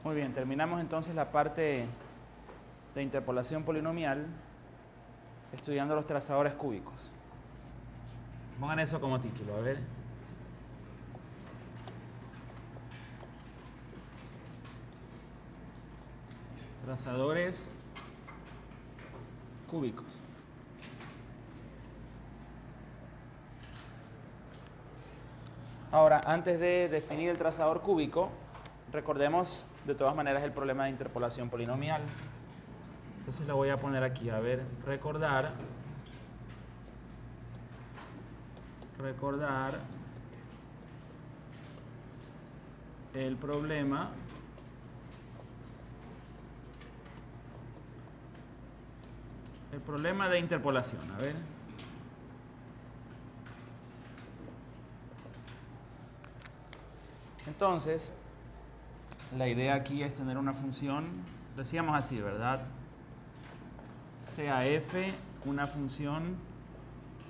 Muy bien, terminamos entonces la parte de interpolación polinomial estudiando los trazadores cúbicos. Pongan eso como título, a ver. Trazadores cúbicos. Ahora, antes de definir el trazador cúbico, recordemos de todas maneras el problema de interpolación polinomial. Entonces lo voy a poner aquí, a ver, recordar el problema de interpolación, a ver. Entonces, la idea aquí es tener una función, decíamos así, ¿verdad? Sea f una función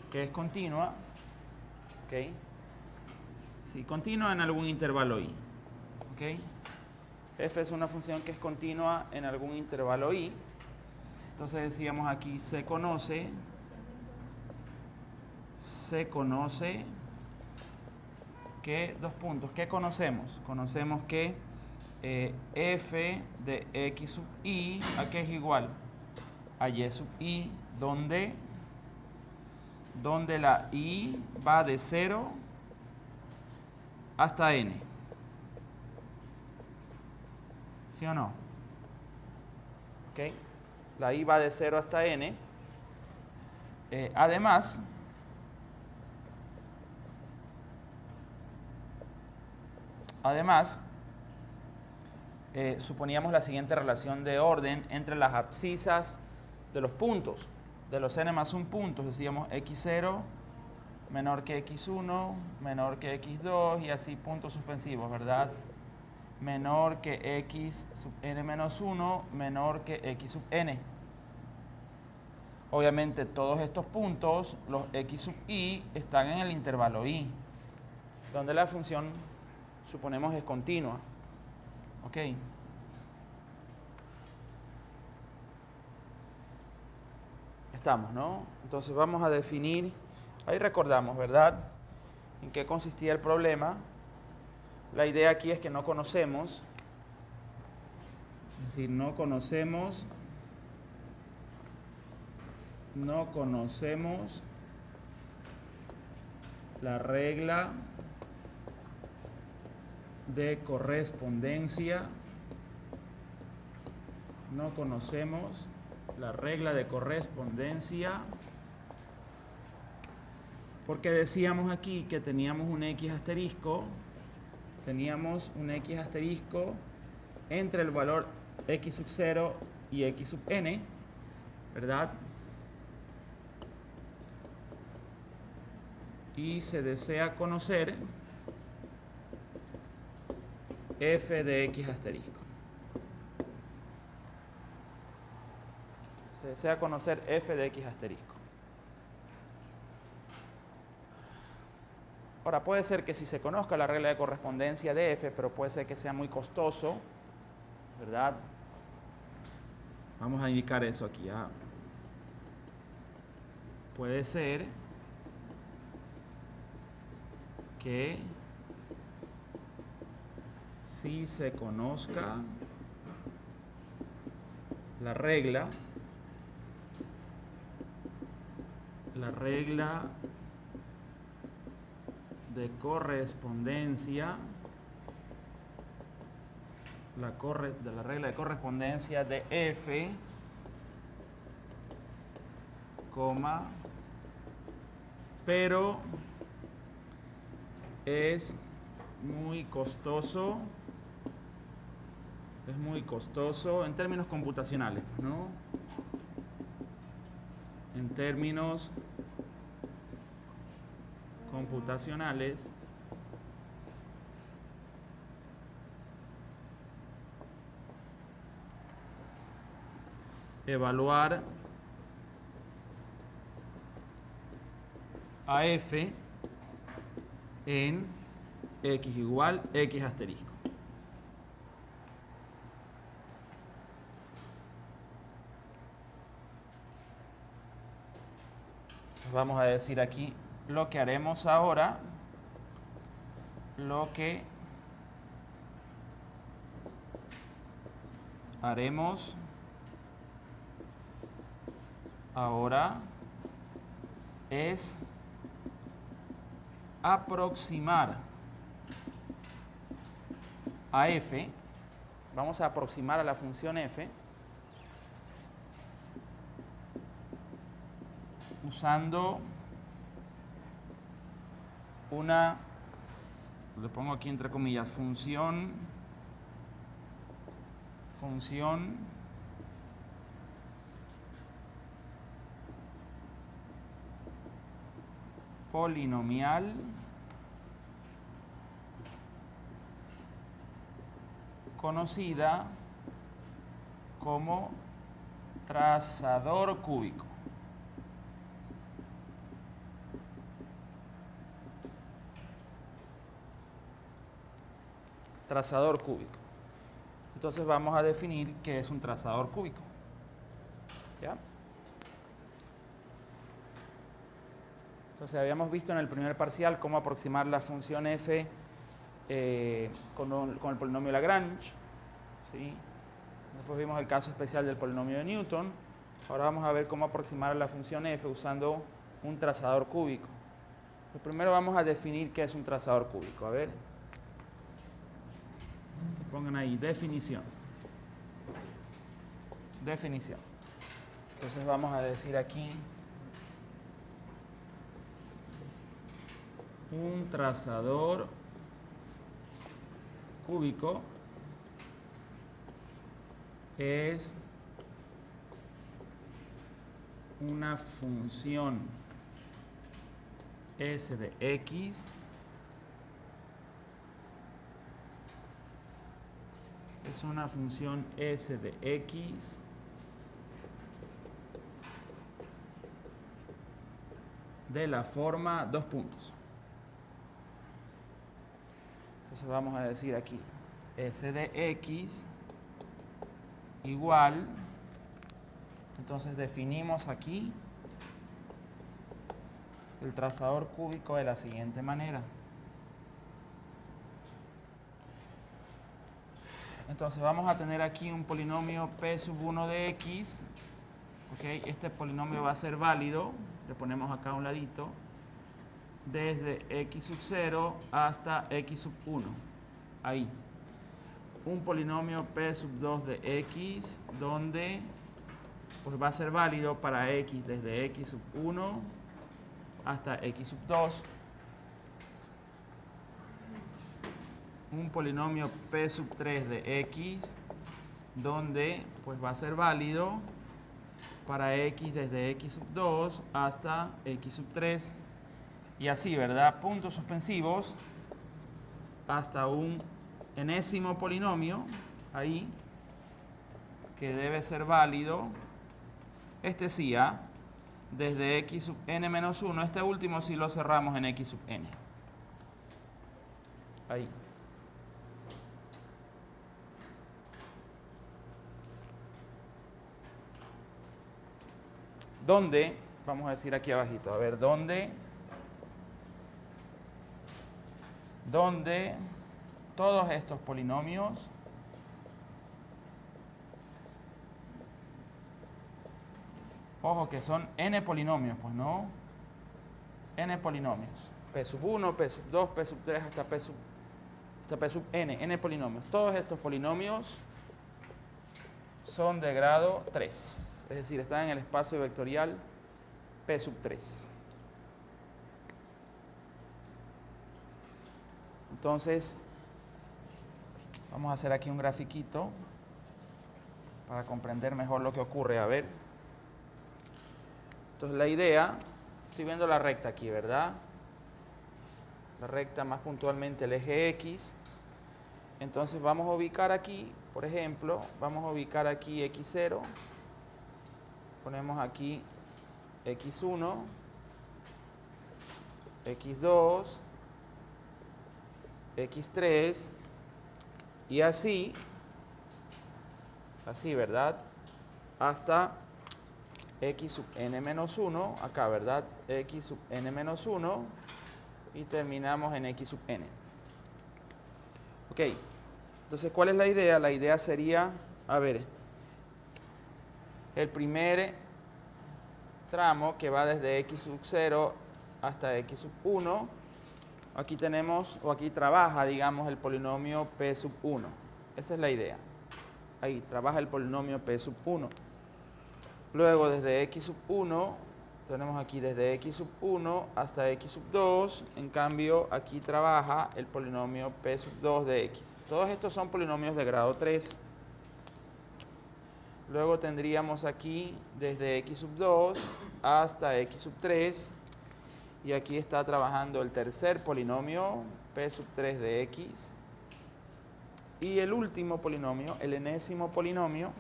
que es continua, ¿ok? Sí, continua en algún intervalo i, ¿ok? F es una función que es continua en algún intervalo i. Entonces decíamos aquí se conoce que, dos puntos, ¿qué conocemos? Conocemos que f de x sub i, ¿a qué es igual? A y sub i, donde la i va de 0 hasta n. ¿Sí o no? ¿Ok? La i va de 0 hasta n. Además, suponíamos la siguiente relación de orden entre las abscisas de los puntos, de los n más 1 puntos. Decíamos x0 menor que x1, menor que x2 y así puntos suspensivos, ¿verdad? Menor que x sub n menos 1, menor que x sub n. Obviamente todos estos puntos, los x sub i, están en el intervalo i, donde la función, suponemos, es continua. ¿Ok? Estamos, ¿no? Entonces vamos a definir, ahí recordamos, ¿verdad?, en qué consistía el problema. La idea aquí es que no conocemos, es decir, no conocemos la regla de correspondencia, no conocemos la regla de correspondencia, porque decíamos aquí que teníamos un x asterisco, entre el valor x sub 0 y x sub n, ¿verdad? Y se desea conocer f de x asterisco. Se desea conocer f de x asterisco. Ahora, puede ser que si se conozca la regla de correspondencia de f, pero puede ser que sea muy costoso, ¿verdad? Vamos a indicar eso aquí. Puede ser que si se conozca la regla de correspondencia, la regla de correspondencia de f, pero es muy costoso en términos computacionales, ¿no? En términos computacionales, evaluar a f en x igual x asterisco. Entonces vamos a decir aquí lo que haremos ahora, lo que haremos ahora es aproximar a f, vamos a aproximar a la función f usando una, le pongo aquí entre comillas, función polinomial conocida como trazador cúbico. Trazador cúbico. Entonces vamos a definir qué es un trazador cúbico. ¿Ya? Entonces habíamos visto en el primer parcial cómo aproximar la función f con el polinomio Lagrange. ¿Sí? Después vimos el caso especial del polinomio de Newton. Ahora vamos a ver cómo aproximar la función f usando un trazador cúbico. Pues primero vamos a definir qué es un trazador cúbico. A ver. Pongan ahí, definición. Definición. Entonces vamos a decir aquí un trazador cúbico es una función s de x es una función s de x de la forma dos puntos. Entonces vamos a decir aquí s de x igual, entonces definimos aquí el trazador cúbico de la siguiente manera. Entonces vamos a tener aquí un polinomio p sub 1 de x. ¿Okay? Este polinomio va a ser válido, le ponemos acá a un ladito, desde x sub 0 hasta x sub 1. Ahí. Un polinomio p sub 2 de x, donde pues va a ser válido para x desde x sub 1 hasta x sub 2. Un polinomio p sub 3 de x, donde pues va a ser válido para x desde x sub 2 hasta x sub 3. Y así, ¿verdad? Puntos suspensivos hasta un enésimo polinomio, ahí, que debe ser válido, este sí, desde x sub n menos 1, este último sí lo cerramos en x sub n. Ahí. ¿Dónde? Vamos a decir aquí abajito, a ver, ¿dónde todos estos polinomios ojo que son n polinomios, pues no, n polinomios, p sub 1, p sub 2, p sub 3 hasta p sub n polinomios. Todos estos polinomios son de grado 3. Es decir, están en el espacio vectorial p sub 3. Entonces, vamos a hacer aquí un grafiquito para comprender mejor lo que ocurre. A ver. Entonces, la idea, estoy viendo la recta aquí, ¿verdad? La recta, más puntualmente el eje X. Entonces, vamos a ubicar aquí, por ejemplo, vamos a ubicar aquí X0. Ponemos aquí X1, X2, X3 y así, ¿verdad? Hasta x sub n menos 1, acá, ¿verdad? X sub n menos 1 y terminamos en x sub n. Ok, entonces, ¿cuál es la idea? La idea sería, a ver, el primer tramo que va desde x sub 0 hasta x sub 1, aquí tenemos, o aquí trabaja, digamos, el polinomio p sub 1. Esa es la idea. Ahí trabaja el polinomio p sub 1. Luego desde x sub 1, tenemos aquí desde x sub 1 hasta x sub 2, en cambio aquí trabaja el polinomio p sub 2 de x. Todos estos son polinomios de grado 3. Luego tendríamos aquí desde x sub 2 hasta x sub 3, y aquí está trabajando el tercer polinomio, p sub 3 de x, y el último polinomio, el enésimo polinomio,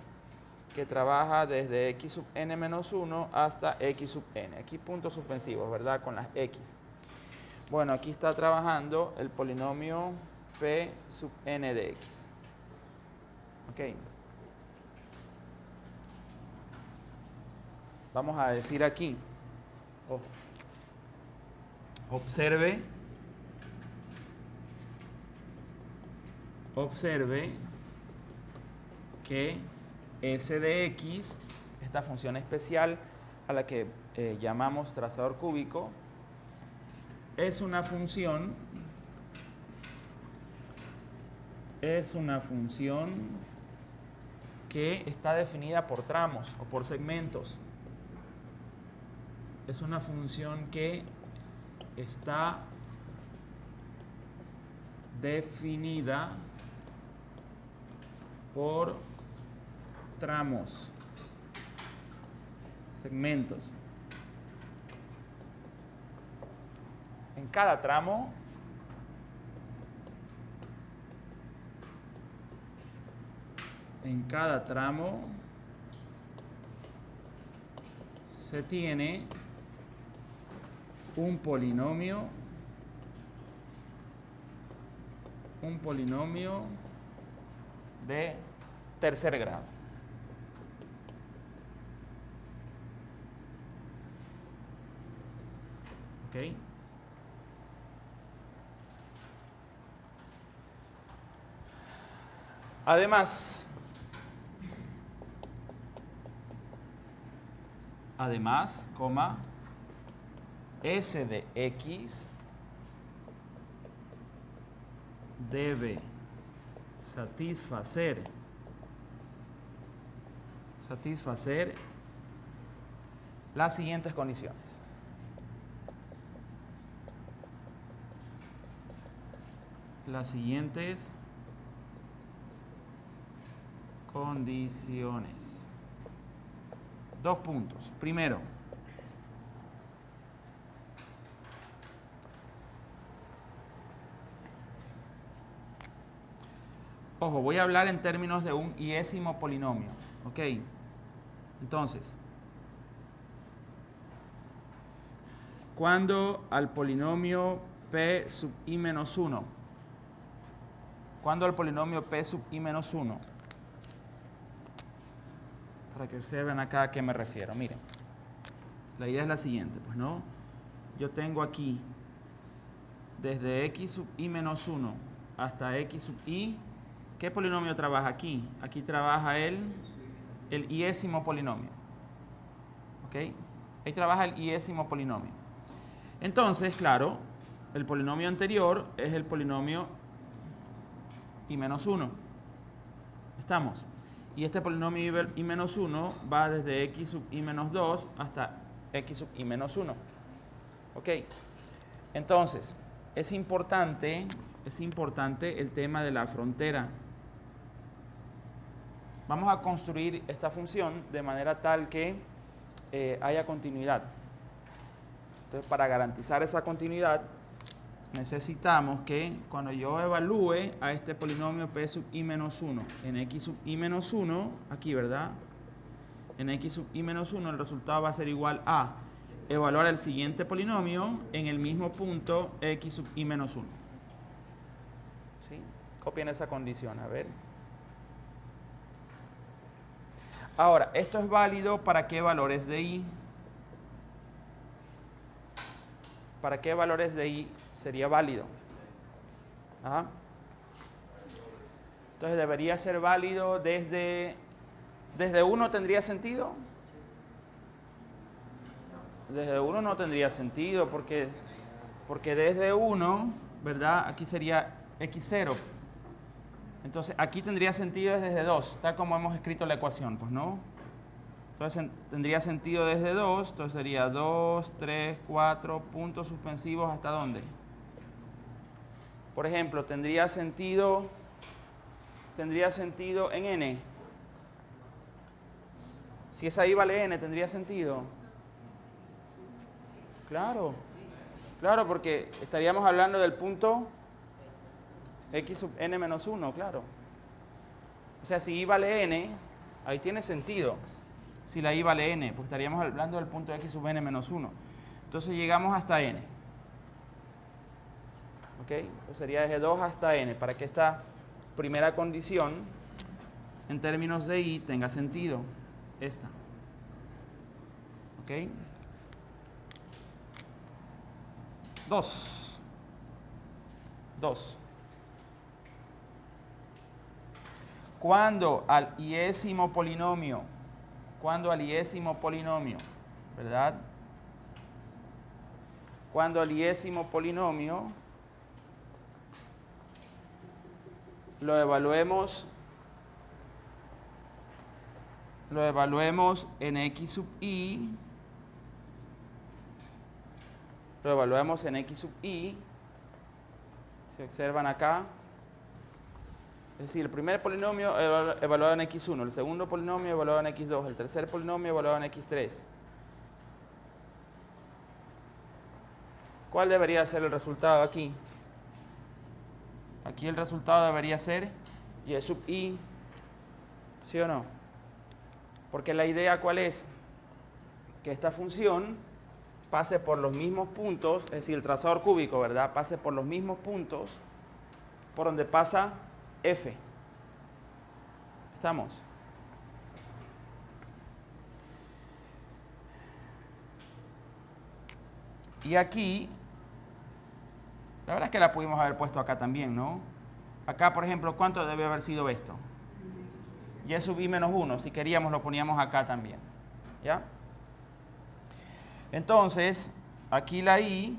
que trabaja desde x sub n menos 1 hasta x sub n. Aquí puntos suspensivos, ¿verdad? Con las x. Bueno, aquí está trabajando el polinomio p sub n de x. Ok. Vamos a decir aquí, observe que S de X, esta función especial a la que llamamos trazador cúbico, es una función que está definida por tramos o por segmentos. Es una función que está definida por tramos, segmentos. En cada tramo se tiene un polinomio de tercer grado. ¿Ok? Además, S de X debe satisfacer las siguientes condiciones. Dos puntos. Primero, ojo, voy a hablar en términos de un iésimo polinomio. ¿Ok? Entonces, cuando al polinomio p sub i menos 1, para que ustedes vean acá a qué me refiero. Miren, la idea es la siguiente, pues no, yo tengo aquí desde x sub i menos 1 hasta x sub i, ¿qué polinomio trabaja aquí? Aquí trabaja el iésimo polinomio. ¿Ok? Ahí trabaja el iésimo polinomio. Entonces, claro, el polinomio anterior es el polinomio i menos 1. ¿Estamos? Y este polinomio i menos 1 va desde x sub i menos 2 hasta x sub i menos 1. ¿Ok? Entonces, es importante el tema de la frontera. Vamos a construir esta función de manera tal que haya continuidad. Entonces, para garantizar esa continuidad, necesitamos que cuando yo evalúe a este polinomio p sub i menos 1 en x sub i menos 1, aquí, ¿verdad? En x sub i menos 1 el resultado va a ser igual a evaluar el siguiente polinomio en el mismo punto x sub i menos 1. ¿Sí? Copien esa condición, a ver. Ahora, esto es válido para qué valores de i. ¿Para qué valores de i sería válido? Ajá. Entonces debería ser válido desde 1 tendría sentido. Desde 1 no tendría sentido porque desde 1, ¿verdad? Aquí sería x0. Entonces aquí tendría sentido desde 2, tal como hemos escrito la ecuación, pues no. Entonces tendría sentido desde 2, entonces sería 2, 3, 4 puntos suspensivos, ¿hasta dónde? Por ejemplo, tendría sentido en n. Si esa i vale n, ¿tendría sentido? Claro, claro, porque estaríamos hablando del punto x sub n menos 1, claro. O sea, si i vale n, ahí tiene sentido. Si la i vale n, porque estaríamos hablando del punto x sub n menos 1. Entonces llegamos hasta n. ¿Ok? Entonces sería desde 2 hasta n, para que esta primera condición, en términos de i, tenga sentido. Esta. ¿Ok? 2. Cuando al iésimo polinomio, ¿verdad? Cuando al iésimo polinomio lo evaluemos en x sub i, se observan acá, es decir, el primer polinomio evaluado en x1, el segundo polinomio evaluado en x2, el tercer polinomio evaluado en x3. ¿Cuál debería ser el resultado aquí? Aquí el resultado debería ser y sub i, ¿sí o no? Porque la idea, ¿cuál es? Que esta función pase por los mismos puntos, es decir, el trazador cúbico, ¿verdad? Pase por los mismos puntos por donde pasa f. ¿Estamos? Y aquí, la verdad es que la pudimos haber puesto acá también, ¿no? Acá, por ejemplo, ¿cuánto debe haber sido esto? Y sub i menos 1, si queríamos lo poníamos acá también, ¿ya? Entonces, aquí la i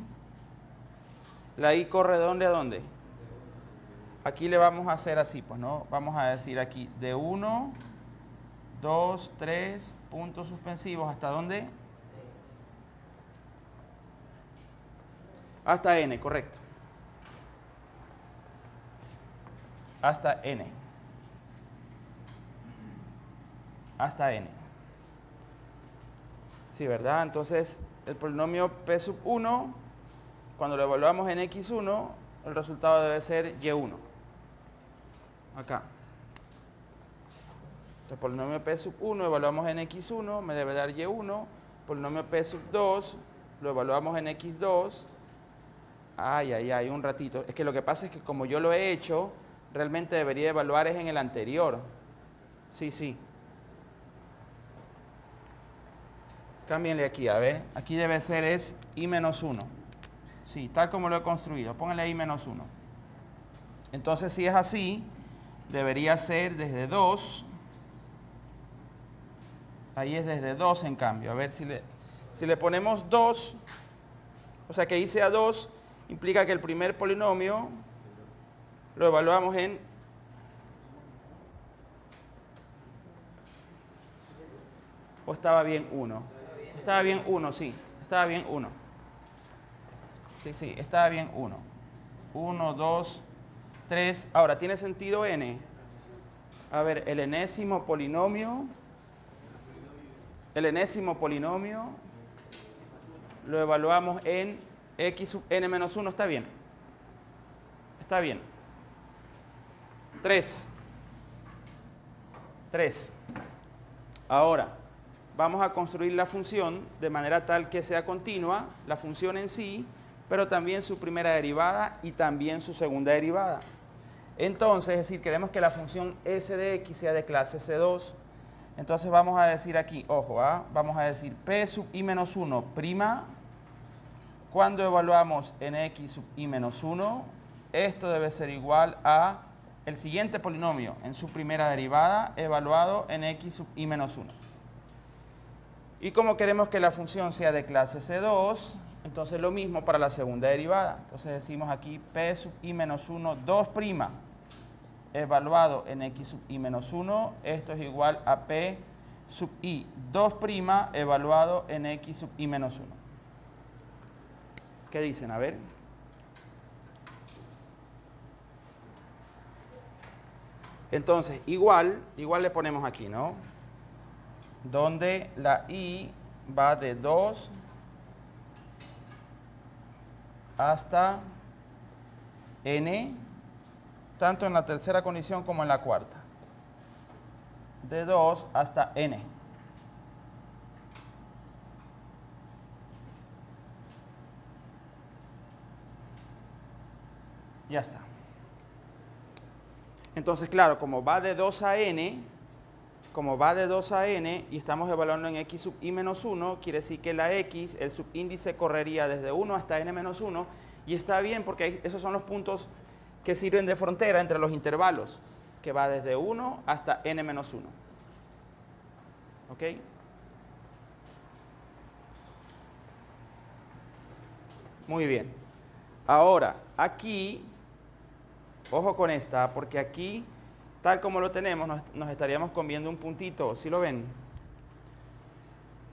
corre ¿de dónde a dónde? Aquí le vamos a hacer así, pues, ¿no? Vamos a decir aquí, de 1, 2, 3, puntos suspensivos, ¿hasta dónde? Hasta n, correcto. Hasta n. Hasta n. Sí, ¿verdad? Entonces, el polinomio p sub 1, cuando lo evaluamos en x1, el resultado debe ser y1. Acá. El polinomio p sub 1 evaluamos en x1, me debe dar y1. Polinomio p sub 2 lo evaluamos en x2. Ay, un ratito. Es que lo que pasa es que como yo lo he hecho, realmente debería evaluar es en el anterior. Sí. Cámbienle aquí, a ver. Aquí debe ser es i menos 1. Sí, tal como lo he construido. Pónganle i menos 1. Entonces, si es así, debería ser desde 2. Ahí es desde 2 en cambio. A ver si le ponemos 2, o sea que i sea 2, implica que el primer polinomio lo evaluamos en... ¿O estaba bien 1? Estaba bien 1, sí. Estaba bien 1. Sí, estaba bien 1. 1, 2, 3. Ahora, ¿tiene sentido n? A ver, el enésimo polinomio lo evaluamos en x sub n menos 1. ¿Está bien? Está bien. 3. Ahora, vamos a construir la función de manera tal que sea continua, la función en sí, pero también su primera derivada y también su segunda derivada. Entonces, es decir, queremos que la función s de x sea de clase C2. Entonces vamos a decir aquí, ojo, vamos a decir P sub i menos 1 prima. Cuando evaluamos en x sub i menos 1, esto debe ser igual a el siguiente polinomio en su primera derivada evaluado en x sub i menos 1. Y como queremos que la función sea de clase C2, entonces lo mismo para la segunda derivada. Entonces decimos aquí P sub i menos 1 2' evaluado en x sub i menos 1. Esto es igual a P sub i 2' evaluado en x sub i menos 1. ¿Qué dicen? A ver. Entonces, igual le ponemos aquí, ¿no? Donde la i va de 2 hasta n, tanto en la tercera condición como en la cuarta. De 2 hasta n. Ya está. Entonces, claro, como va de 2 a n, y estamos evaluando en x sub i menos 1, quiere decir que la x, el subíndice correría desde 1 hasta n menos 1, y está bien porque esos son los puntos que sirven de frontera entre los intervalos, que va desde 1 hasta n menos 1. ¿Ok? Muy bien. Ahora, aquí, ojo con esta, porque aquí, tal como lo tenemos, nos estaríamos comiendo un puntito, ¿sí lo ven?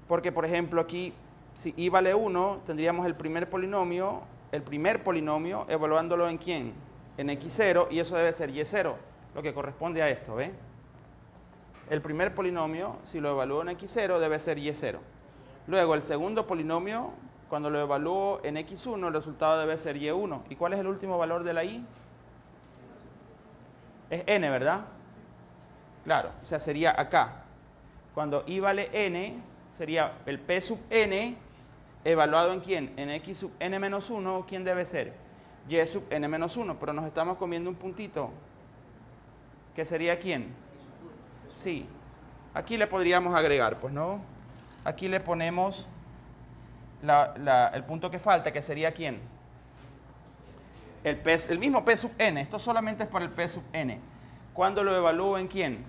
Porque, por ejemplo, aquí, si i vale 1, tendríamos el primer polinomio evaluándolo en ¿quién? En x0, y eso debe ser y0, lo que corresponde a esto, ¿ve? El primer polinomio, si lo evalúo en x0, debe ser y0. Luego, el segundo polinomio, cuando lo evalúo en x1, el resultado debe ser y1. ¿Y cuál es el último valor de la i? Es n, ¿verdad? Claro, o sea, sería acá. Cuando i vale n, sería el p sub n, evaluado en ¿quién? En x sub n menos 1, ¿quién debe ser? Y sub n menos 1, pero nos estamos comiendo un puntito. ¿Que sería quién? Sí. Aquí le podríamos agregar, pues no. Aquí le ponemos el punto que falta, que sería ¿quién? El mismo p sub n. Esto solamente es para el p sub n. ¿Cuándo lo evalúo en quién?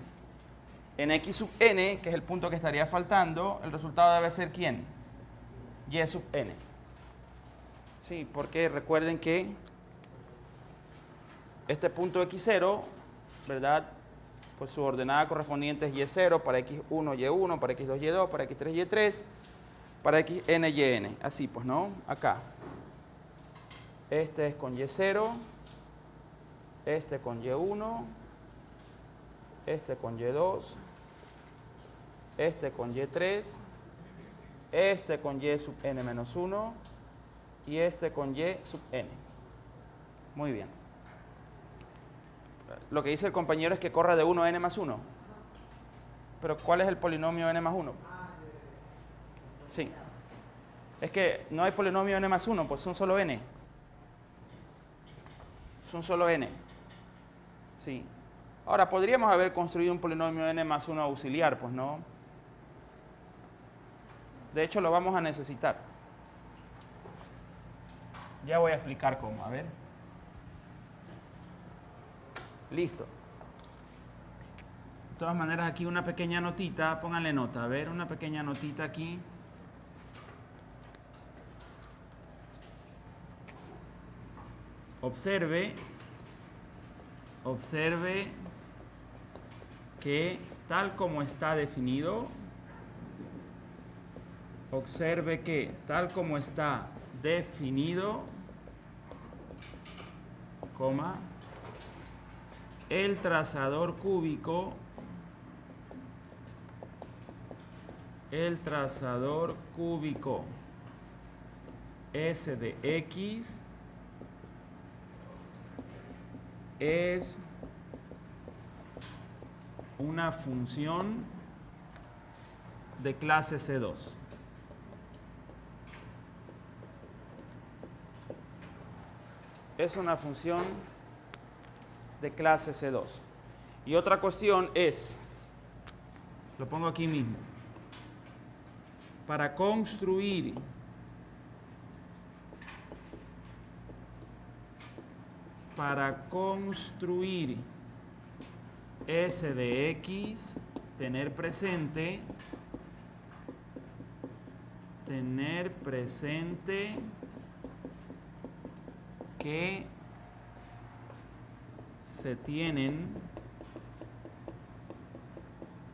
En x sub n, que es el punto que estaría faltando, el resultado debe ser ¿quién? Y sub n. Sí, porque recuerden que este punto x0, ¿verdad? Pues su ordenada correspondiente es y0 para x1, y1, para x2, y2, para x3, y3, para xn, yn. Así pues, ¿no? Acá. Este es con y0, este con y1, este con y2, este con y3, este con y sub n menos 1 y este con y sub n. Muy bien. Lo que dice el compañero es que corra de 1 a n más 1. Pero ¿cuál es el polinomio n más 1? Sí. Es que no hay polinomio n más 1, pues son solo n. Son solo n. Sí. Ahora, podríamos haber construido un polinomio n más 1 auxiliar, pues no. De hecho, lo vamos a necesitar. Ya voy a explicar cómo, a ver. Listo. De todas maneras, aquí una pequeña notita, pónganle nota, a ver, una pequeña notita aquí. Observe que tal como está definido, coma, el trazador cúbico S de X es una función de clase C2. Es una función de clase C2. Y otra cuestión es Lo pongo aquí mismo. Para construir S de X, tener presente que se tienen...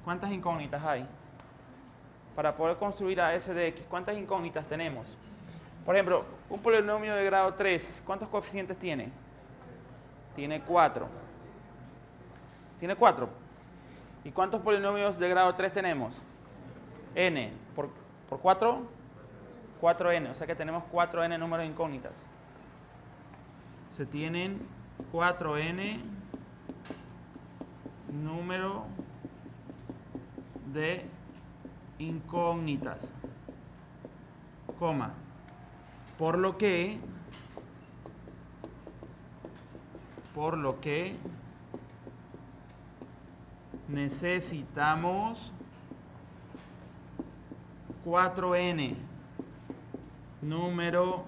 ¿Cuántas incógnitas hay? Para poder construir a S de X, ¿cuántas incógnitas tenemos? Por ejemplo, un polinomio de grado 3, ¿cuántos coeficientes tiene? Tiene 4. Tiene 4. ¿Y cuántos polinomios de grado 3 tenemos? N. ¿Por 4? 4n. O sea que tenemos 4n número de incógnitas. Se tienen 4n número de incógnitas. Coma. Por lo que necesitamos 4n número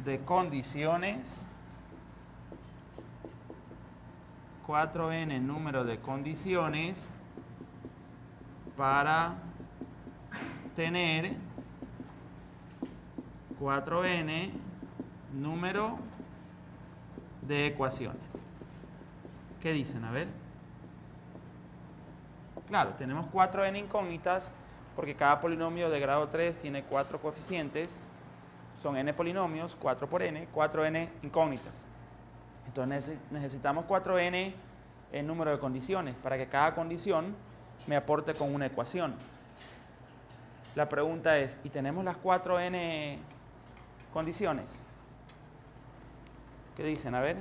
de condiciones, 4n número de condiciones para tener 4n número de ecuaciones. ¿Qué dicen? A ver. Claro, tenemos 4n incógnitas porque cada polinomio de grado 3 tiene 4 coeficientes. Son n polinomios, 4 por n, 4n incógnitas. Entonces necesitamos 4n en número de condiciones para que cada condición me aporte con una ecuación. La pregunta es, ¿y tenemos las 4n condiciones? ¿Qué dicen? A ver.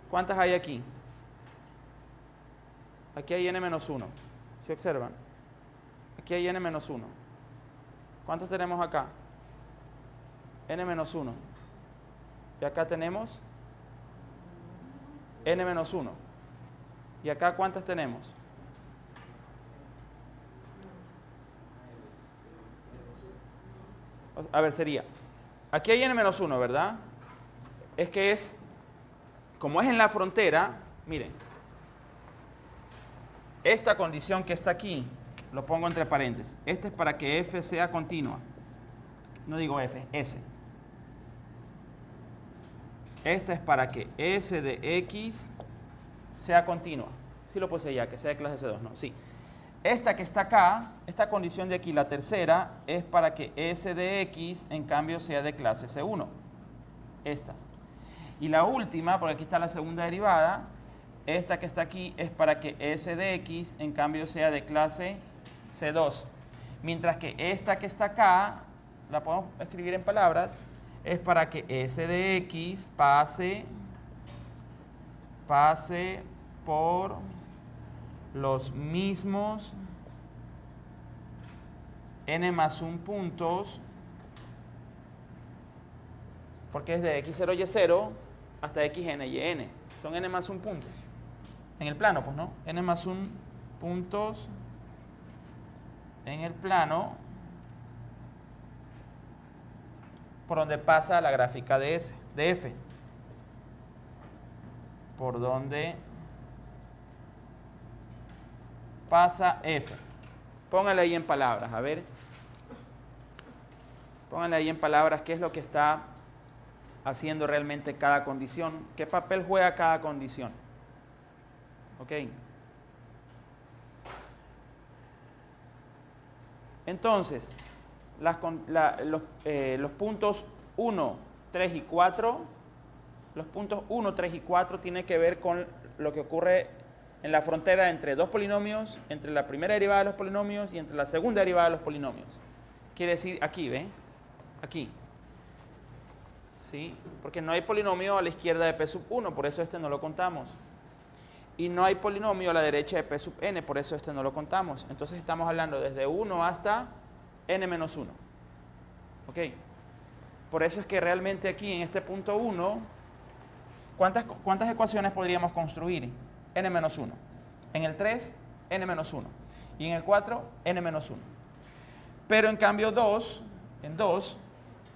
¿Cuántas hay aquí? Aquí hay n-1. ¿Sí observan? Aquí hay n-1. ¿Cuántos tenemos acá? n-1. Y acá tenemos n-1. ¿Y acá cuántas tenemos? A ver, sería. Aquí hay n-1, ¿verdad? Es que es, como es en la frontera, miren. Esta condición que está aquí, lo pongo entre paréntesis. Esta es para que f sea continua. No digo f, s. Esta es para que s de x sea continua. Sí lo puse ya, que sea de clase C2, ¿no? Sí. Esta que está acá, esta condición de aquí, la tercera, es para que s de x, en cambio, sea de clase C1. Esta. Y la última, porque aquí está la segunda derivada, esta que está aquí es para que s de x, en cambio, sea de clase C2. Mientras que esta que está acá, la podemos escribir en palabras, es para que s de x pase por los mismos n+1 puntos, porque es de x0 y0 hasta xn y n. Son n+1 puntos. En el plano, pues, ¿no? n+1 puntos en el plano por donde pasa la gráfica de f. Por donde pasa f. Póngale ahí en palabras, a ver. Póngale ahí en palabras qué es lo que está haciendo realmente cada condición. ¿Qué papel juega cada condición? Ok. Entonces, los puntos 1, 3 y 4, los puntos 1, 3 y 4 tienen que ver con lo que ocurre en la frontera entre dos polinomios, entre la primera derivada de los polinomios y entre la segunda derivada de los polinomios. Quiere decir aquí, ¿ven? Aquí. ¿Sí? Porque no hay polinomio a la izquierda de P sub 1, por eso este no lo contamos. Y no hay polinomio a la derecha de P sub n, por eso este no lo contamos. Entonces estamos hablando desde 1 hasta n-1. ¿Ok? Por eso es que realmente aquí en este punto 1, ¿cuántas ecuaciones podríamos construir? n-1. En el 3, n-1. Y en el 4, n-1. Pero en cambio en 2,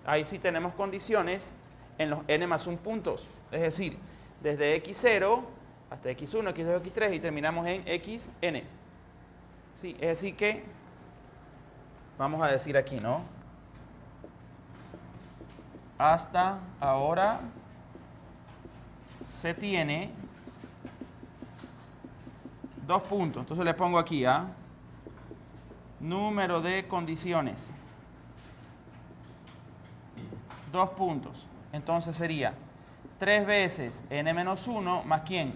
ahí sí tenemos condiciones en los n+1 puntos. Es decir, desde x0 hasta x1, x2, x3 y terminamos en xn. Sí, es decir que, vamos a decir aquí, ¿no? Hasta ahora se tiene 2 puntos. Entonces le pongo aquí a número de condiciones. 2 puntos. Entonces sería 3 veces n-1 más ¿quién?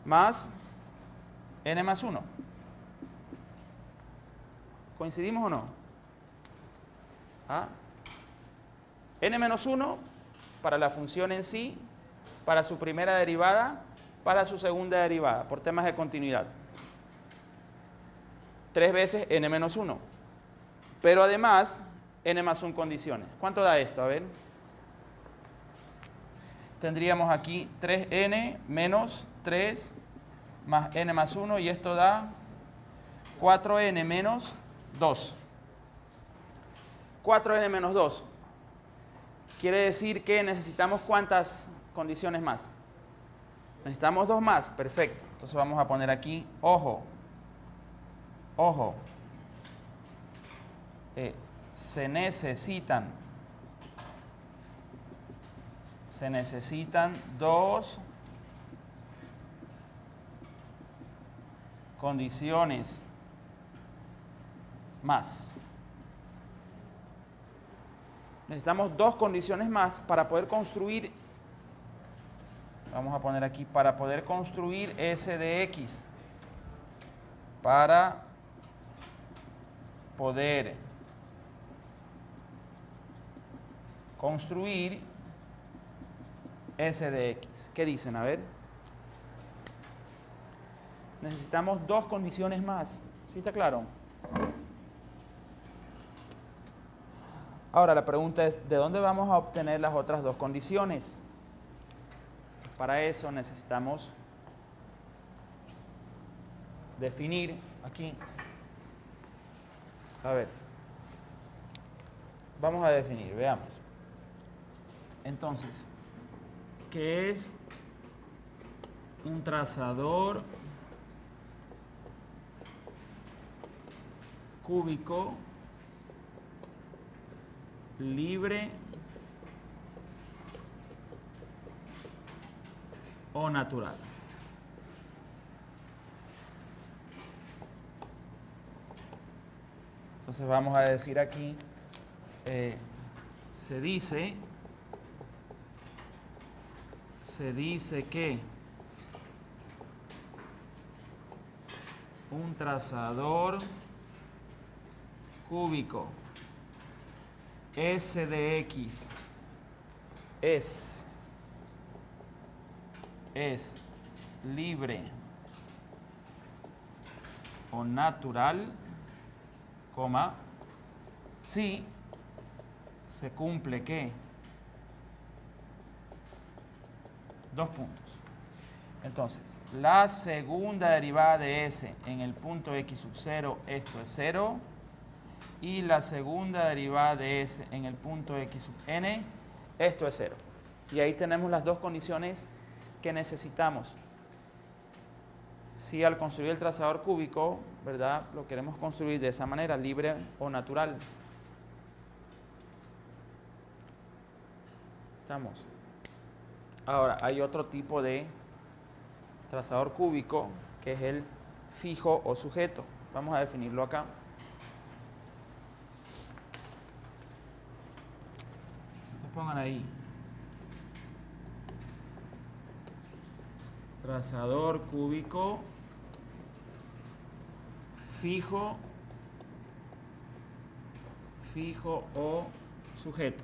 Más n+1. ¿Coincidimos o no? ¿Ah? n-1 para la función en sí, para su primera derivada, para su segunda derivada, por temas de continuidad. 3 veces n-1. Pero además, n+1 condiciones. ¿Cuánto da esto? A ver. Tendríamos aquí 3n menos 3 más n+1 y esto da 4n menos 2. 4n menos 2. Quiere decir que necesitamos ¿cuántas condiciones más? Necesitamos 2 más. Perfecto. Entonces vamos a poner aquí, ojo, se necesitan 2 condiciones más. Necesitamos 2 condiciones más para poder construir, vamos a poner aquí, para poder construir S de X. Para poder construir S de X. ¿Qué dicen? A ver. Necesitamos 2 condiciones más. ¿Sí está claro? Ahora la pregunta es, ¿de dónde vamos a obtener las otras 2 condiciones? Para eso necesitamos definir aquí. A ver. Vamos a definir, veamos. Entonces, ¿qué es un trazador cúbico libre o natural? Entonces vamos a decir aquí, se dice que un trazador cúbico S de X es libre o natural, coma, si se cumple ¿qué? 2 puntos. Entonces, la segunda derivada de S en el punto X sub 0, esto es 0. Y la segunda derivada de S en el punto X sub n, esto es 0. Y ahí tenemos las 2 condiciones que necesitamos. Si al construir el trazador cúbico, ¿verdad?, lo queremos construir de esa manera, libre o natural. ¿Estamos? Ahora, hay otro tipo de trazador cúbico, que es el fijo o sujeto. Vamos a definirlo acá. Pongan ahí. Trazador cúbico fijo o sujeto.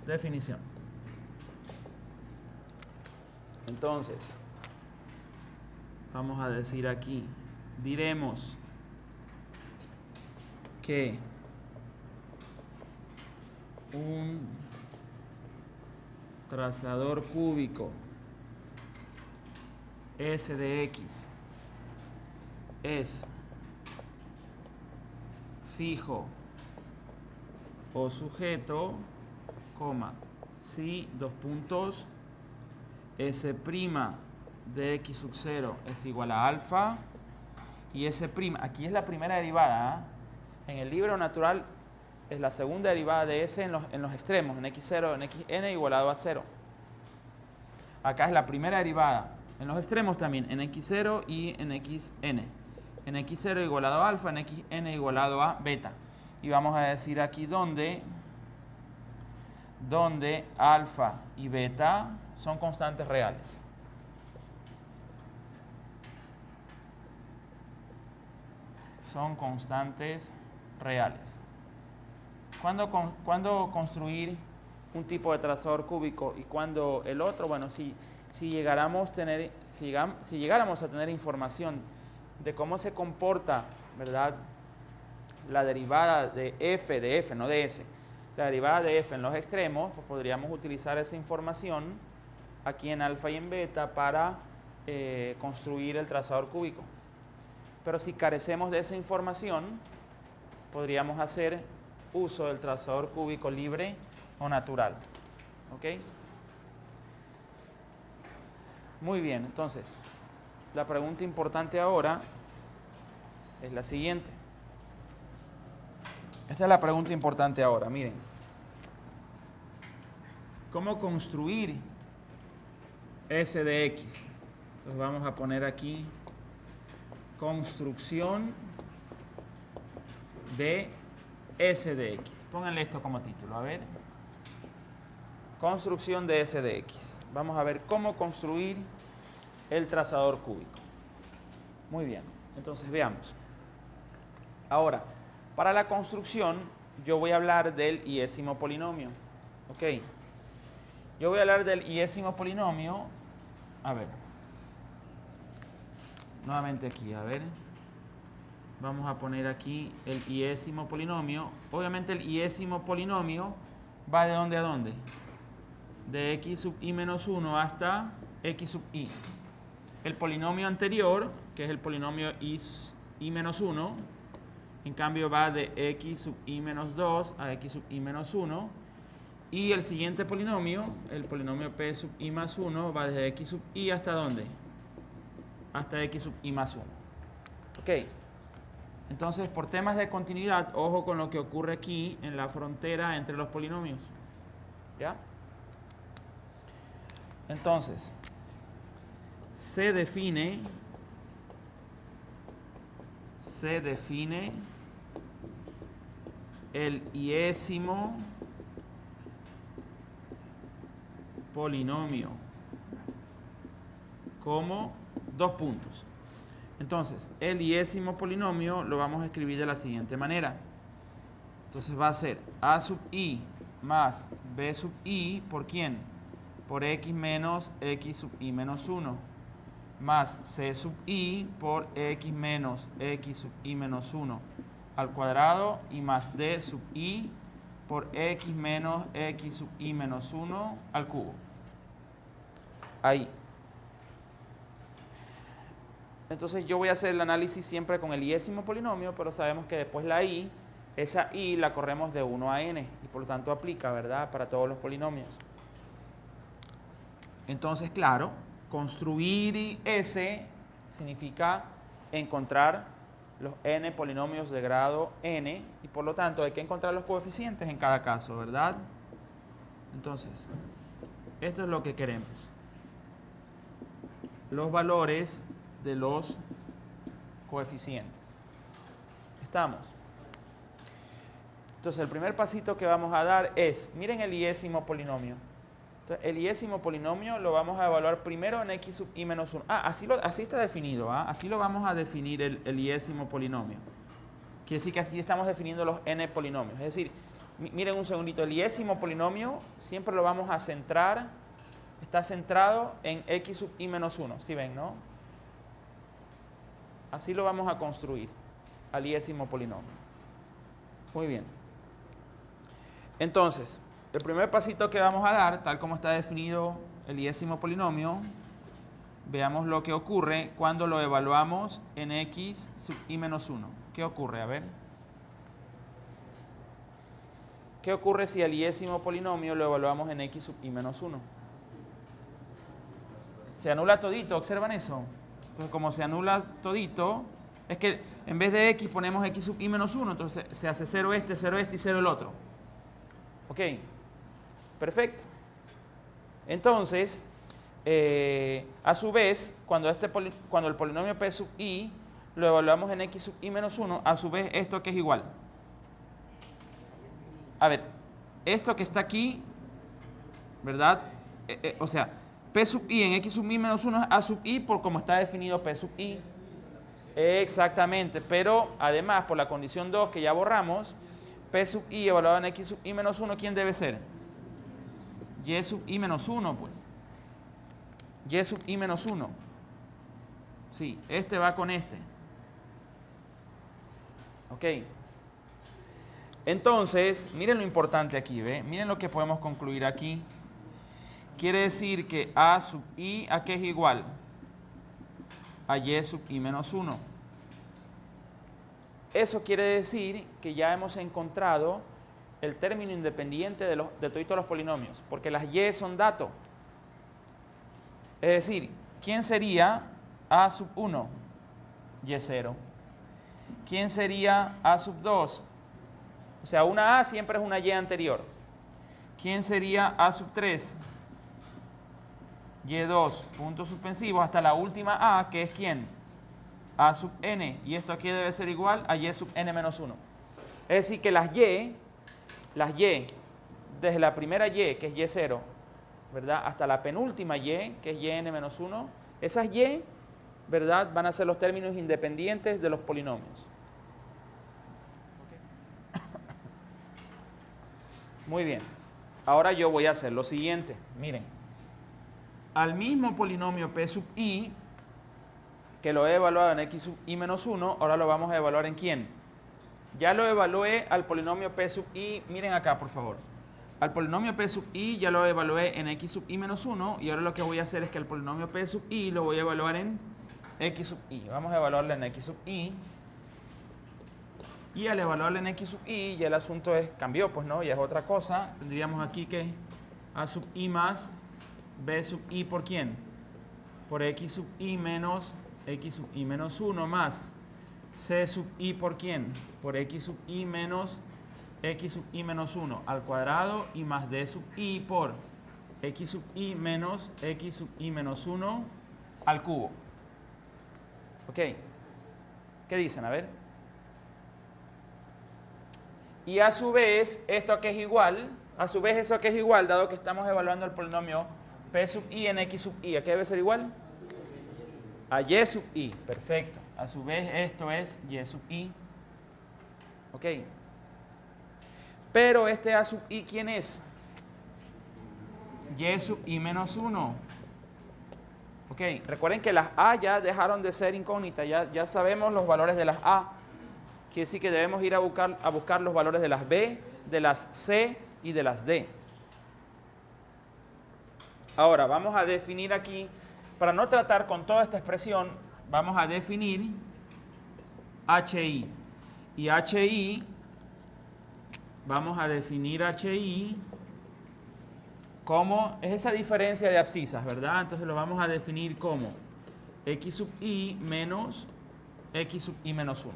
Definición. Entonces, vamos a decir aquí, diremos que un trazador cúbico S de X es fijo o sujeto, coma, si dos puntos S' de X sub 0 es igual a alfa y S', aquí es la primera derivada, ¿eh? En el libro natural es la segunda derivada de S en los extremos, en X0, en Xn igualado a 0. Acá es la primera derivada, en los extremos también, en X0 y en Xn. En X0 igualado a alfa, en Xn igualado a beta. Y vamos a decir aquí donde alfa y beta son constantes reales. Son constantes reales. ¿Cuándo construir un tipo de trazador cúbico y cuándo el otro? Bueno, si llegáramos a tener información de cómo se comporta, ¿verdad?, la derivada de f, no de s, la derivada de f en los extremos, pues podríamos utilizar esa información aquí en alfa y en beta para construir el trazador cúbico. Pero si carecemos de esa información, podríamos hacer uso del trazador cúbico libre o natural. ¿Ok? Muy bien, entonces, la pregunta importante ahora es la siguiente. Esta es la pregunta importante ahora, miren. ¿Cómo construir S de X? Entonces vamos a poner aquí construcción de S de X. Pónganle esto como título, a ver. Construcción de S de X. Vamos a ver cómo construir el trazador cúbico. Muy bien, entonces veamos. Ahora, para la construcción, yo voy a hablar del iésimo polinomio. ¿Ok? Yo voy a hablar del iésimo polinomio. A ver. Nuevamente aquí, a ver. Vamos a poner aquí el iésimo polinomio. Obviamente el iésimo polinomio va de dónde a dónde. De x sub i menos 1 hasta x sub i. El polinomio anterior, que es el polinomio i menos 1, en cambio va de x sub i menos 2 a x sub i menos 1. Y el siguiente polinomio, el polinomio p sub i más 1, va desde x sub i hasta ¿dónde? Hasta x sub i más 1. Ok. Entonces, por temas de continuidad, ojo con lo que ocurre aquí en la frontera entre los polinomios. ¿Ya? Entonces, se define el iésimo polinomio como dos puntos. Entonces, el iésimo polinomio lo vamos a escribir de la siguiente manera. Entonces va a ser a sub i más b sub i, ¿por quién? Por x menos x sub i menos 1, más c sub i por x menos x sub i menos 1 al cuadrado, y más d sub i por x menos x sub i menos 1 al cubo. Ahí. Entonces yo voy a hacer el análisis siempre con el iésimo polinomio, pero sabemos que después la i, esa i la corremos de 1 a n, y por lo tanto aplica, ¿verdad?, para todos los polinomios. Entonces, claro, construir S significa encontrar los n polinomios de grado n, y por lo tanto hay que encontrar los coeficientes en cada caso, ¿verdad? Entonces, esto es lo que queremos. Los valores de los coeficientes. ¿Estamos? Entonces, el primer pasito que vamos a dar es, miren el iésimo polinomio. Entonces, el iésimo polinomio lo vamos a evaluar primero en x sub i menos 1. Así está definido, ¿ah? Así lo vamos a definir el iésimo polinomio. Quiere decir que así estamos definiendo los n polinomios. Es decir, miren un segundito, el iésimo polinomio siempre lo vamos a centrar, está centrado en x sub i menos 1. ¿Sí ven, no? Así lo vamos a construir, al iésimo polinomio. Muy bien. Entonces, el primer pasito que vamos a dar, tal como está definido el iésimo polinomio, veamos lo que ocurre cuando lo evaluamos en x sub i menos 1. ¿Qué ocurre? A ver. ¿Qué ocurre si el iésimo polinomio lo evaluamos en x sub i menos 1? Se anula todito, ¿observan eso? Entonces, como se anula todito, es que en vez de x ponemos x sub i menos 1, entonces se hace 0 y 0 el otro. ¿Ok? Perfecto. Entonces, a su vez, cuando el polinomio p sub i lo evaluamos en x sub i menos 1, a su vez, ¿esto qué es igual? A ver, esto que está aquí, ¿verdad? O sea, p sub i en x sub i menos 1 es a sub i por como está definido p sub i. Exactamente, pero además, por la condición 2 que ya borramos, p sub i evaluado en x sub i menos 1, ¿quién debe ser? Y sub i menos 1, pues. Y sub i menos 1. Sí, este va con este. Ok. Entonces, miren lo importante aquí, ¿ve? Miren lo que podemos concluir aquí. Quiere decir que a sub i, ¿a qué es igual? A y sub i menos 1. Eso quiere decir que ya hemos encontrado el término independiente de todos los polinomios, porque las y son datos. Es decir, ¿quién sería a sub 1? Y0. ¿Quién sería a sub 2? O sea, una a siempre es una y anterior. ¿Quién sería a sub 3? Y2, puntos suspensivos, hasta la última a, que es ¿quién? A sub n. Y esto aquí debe ser igual a y sub n menos 1. Es decir, que las y, desde la primera y, que es y0, ¿verdad? Hasta la penúltima y, que es yn menos 1, esas y, ¿verdad? Van a ser los términos independientes de los polinomios. Muy bien. Ahora yo voy a hacer lo siguiente. Miren. Al mismo polinomio p sub i, que lo he evaluado en x sub i menos 1, ahora lo vamos a evaluar en ¿quién? Ya lo evalué al polinomio p sub i, miren acá por favor. Al polinomio p sub i ya lo evalué en x sub i menos 1 y ahora lo que voy a hacer es que el polinomio p sub i lo voy a evaluar en x sub i. Vamos a evaluarlo en x sub i. Y al evaluarlo en x sub i ya el asunto cambió, pues no, ya es otra cosa. Tendríamos aquí que a sub i más b sub i por ¿quién? Por x sub i menos x sub i menos 1 más c sub i por ¿quién? Por x sub i menos x sub i menos 1 al cuadrado y más d sub i por x sub i menos x sub i menos 1 al cubo. ¿Ok? ¿Qué dicen? A ver. Y a su vez, esto que es igual, a su vez eso que es igual, dado que estamos evaluando el polinomio p sub i en x sub i, ¿a qué debe ser igual? A y sub i, perfecto. A su vez esto es y sub i. Ok. Pero este a sub i, ¿quién es? Y sub i menos 1. Ok, recuerden que las a ya dejaron de ser incógnitas, ya sabemos los valores de las a. Quiere decir que debemos ir a buscar los valores de las b, de las c y de las d. Ahora, vamos a definir aquí, para no tratar con toda esta expresión, vamos a definir HI. Y HI, vamos a definir HI como, es esa diferencia de abscisas, ¿verdad? Entonces lo vamos a definir como x sub i menos x sub i menos 1.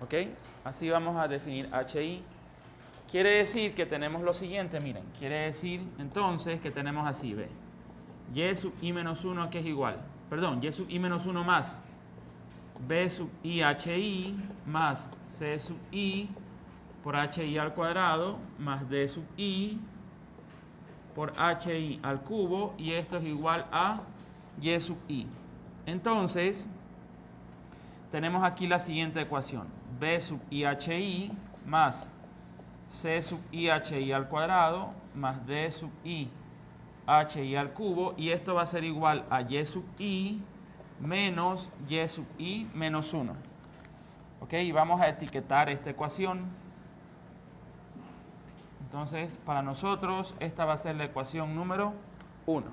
¿Ok? Así vamos a definir HI. Quiere decir que tenemos lo siguiente, miren. Quiere decir entonces que tenemos así, ¿ve? Y sub i menos 1 que es igual. Perdón, y sub i menos 1 más b sub i HI más c sub i por HI al cuadrado más d sub i por HI al cubo y esto es igual a y sub i. Entonces, tenemos aquí la siguiente ecuación. B sub i HI más c sub i HI al cuadrado más d sub i HI al cubo y esto va a ser igual a y sub i menos y sub i menos 1. ¿Ok? Y vamos a etiquetar esta ecuación. Entonces, para nosotros, esta va a ser la ecuación número 1.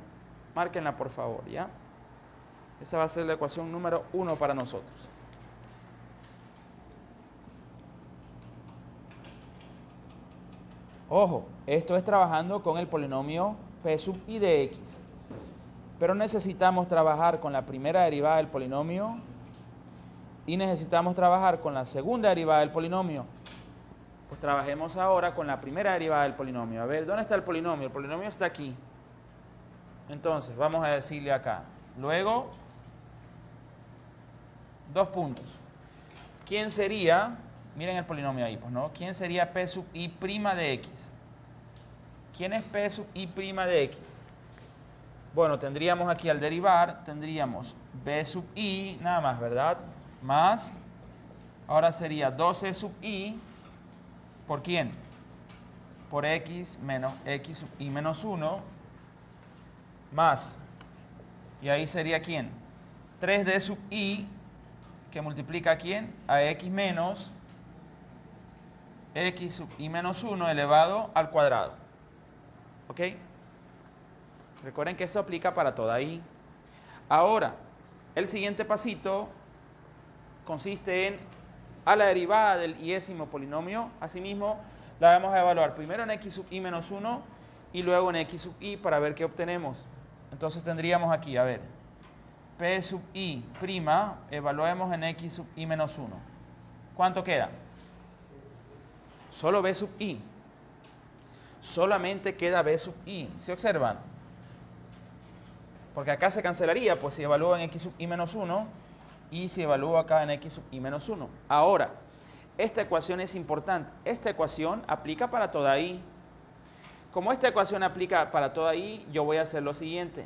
Márquenla, por favor, ¿ya? Esa va a ser la ecuación número 1 para nosotros. Ojo, esto es trabajando con el polinomio p sub i de x. Pero necesitamos trabajar con la primera derivada del polinomio y necesitamos trabajar con la segunda derivada del polinomio. Pues trabajemos ahora con la primera derivada del polinomio. A ver, ¿dónde está el polinomio? El polinomio está aquí. Entonces, vamos a decirle acá. Luego, 2 puntos. ¿Quién sería? Miren el polinomio ahí, pues, ¿no? ¿Quién sería p sub i' de x? ¿Quién es p sub i' de x? Bueno, tendríamos aquí al derivar, tendríamos b sub i, nada más, ¿verdad? Más, ahora sería 2c sub i, ¿por quién? Por x menos x sub i menos 1, más, y ahí sería ¿quién? 3d sub i, que multiplica a quién? A x menos x sub i menos 1 elevado al cuadrado. ¿Ok? Recuerden que eso aplica para toda i. Ahora, el siguiente pasito consiste en a la derivada del iésimo polinomio. Asimismo, la vamos a evaluar primero en x sub i menos 1 y luego en x sub i para ver qué obtenemos. Entonces tendríamos aquí, a ver, p sub i', evaluemos en x sub i menos 1. ¿Cuánto queda? Solo b sub i. Solamente queda b sub i. ¿Se observan? Porque acá se cancelaría, pues si evalúo en x sub i menos 1 y si evalúo acá en x sub i menos 1. Ahora, esta ecuación es importante. Esta ecuación aplica para toda i. Como esta ecuación aplica para toda i, yo voy a hacer lo siguiente.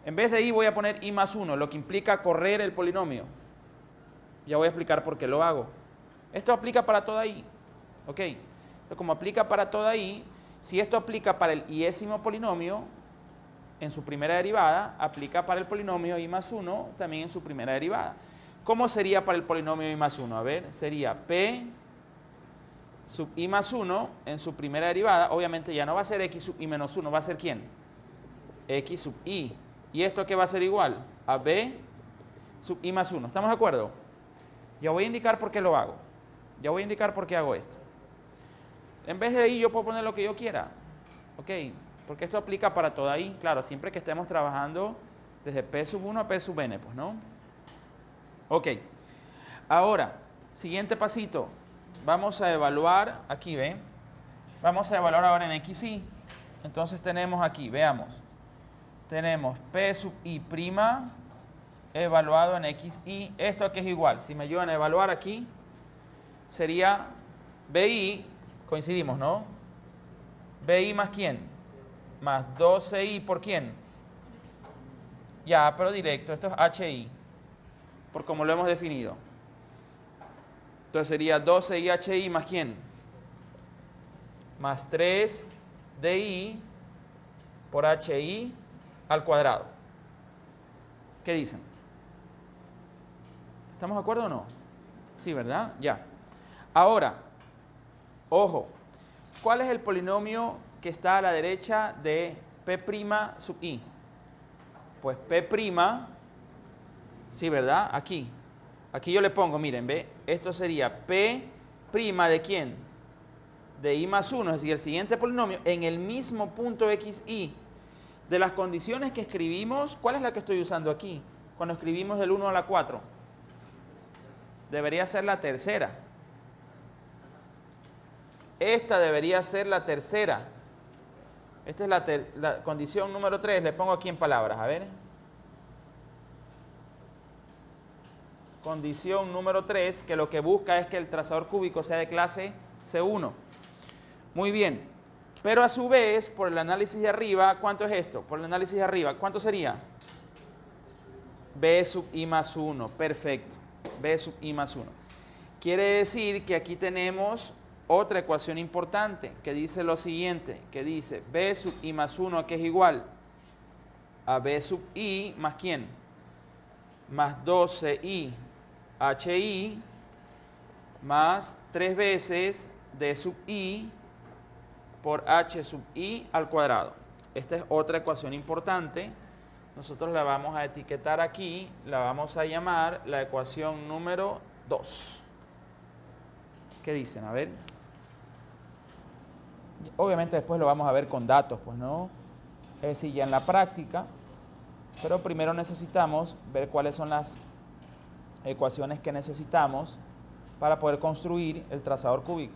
En vez de i voy a poner i más 1, lo que implica correr el polinomio. Ya voy a explicar por qué lo hago. Esto aplica para toda i. ¿Ok? Entonces, como aplica para toda i, si esto aplica para el iésimo polinomio, en su primera derivada, aplica para el polinomio i más 1 también en su primera derivada. ¿Cómo sería para el polinomio i más 1? A ver, sería p sub i más 1 en su primera derivada. Obviamente ya no va a ser x sub i menos 1, va a ser ¿quién? X sub i. ¿Y esto qué va a ser igual? A b sub i más 1. ¿Estamos de acuerdo? Ya voy a indicar por qué lo hago. Ya voy a indicar por qué hago esto. En vez de i yo puedo poner lo que yo quiera. ¿Ok? Porque esto aplica para toda i, claro, siempre que estemos trabajando desde p sub 1 a p sub n, pues, ¿no? Ok. Ahora, siguiente pasito. Vamos a evaluar, aquí, ¿ven? Vamos a evaluar ahora en xi. Entonces tenemos aquí, veamos. Tenemos p sub i' evaluado en xi. Esto aquí es igual. Si me ayudan a evaluar aquí, sería bi, coincidimos, ¿no? Bi más ¿quién? Más 12i por quién. Ya, pero directo, esto es hi, por como lo hemos definido. Entonces sería 12i hi más quién. Más 3di por hi al cuadrado. ¿Qué dicen? ¿Estamos de acuerdo o no? Sí, ¿verdad? Ya. Ahora, ojo, ¿cuál es el polinomio que está a la derecha de p' sub i? Pues p', sí, ¿verdad? Aquí. Aquí yo le pongo, miren, ¿ve? Esto sería p' ¿de quién? De i más 1, es decir, el siguiente polinomio en el mismo punto xi. De las condiciones que escribimos, ¿cuál es la que estoy usando aquí? Cuando escribimos del 1 a la 4. Debería ser la tercera. Esta debería ser la tercera. Esta es la condición número 3. Le pongo aquí en palabras, a ver. Condición número 3, que lo que busca es que el trazador cúbico sea de clase C1. Muy bien. Pero a su vez, por el análisis de arriba, ¿cuánto es esto? Por el análisis de arriba, ¿cuánto sería? B sub i más 1. Perfecto. B sub i más 1. Quiere decir que aquí tenemos otra ecuación importante que dice lo siguiente, que dice b sub i más 1, que es igual a b sub i más ¿quién? Más 12i hi más 3 veces D sub I por H sub I al cuadrado. Esta es otra ecuación importante. Nosotros la vamos a etiquetar aquí, la vamos a llamar la ecuación número 2. ¿Qué dicen? A ver. Obviamente después lo vamos a ver con datos, pues no. Es decir, ya en la práctica. Pero primero necesitamos ver cuáles son las ecuaciones que necesitamos para poder construir el trazador cúbico.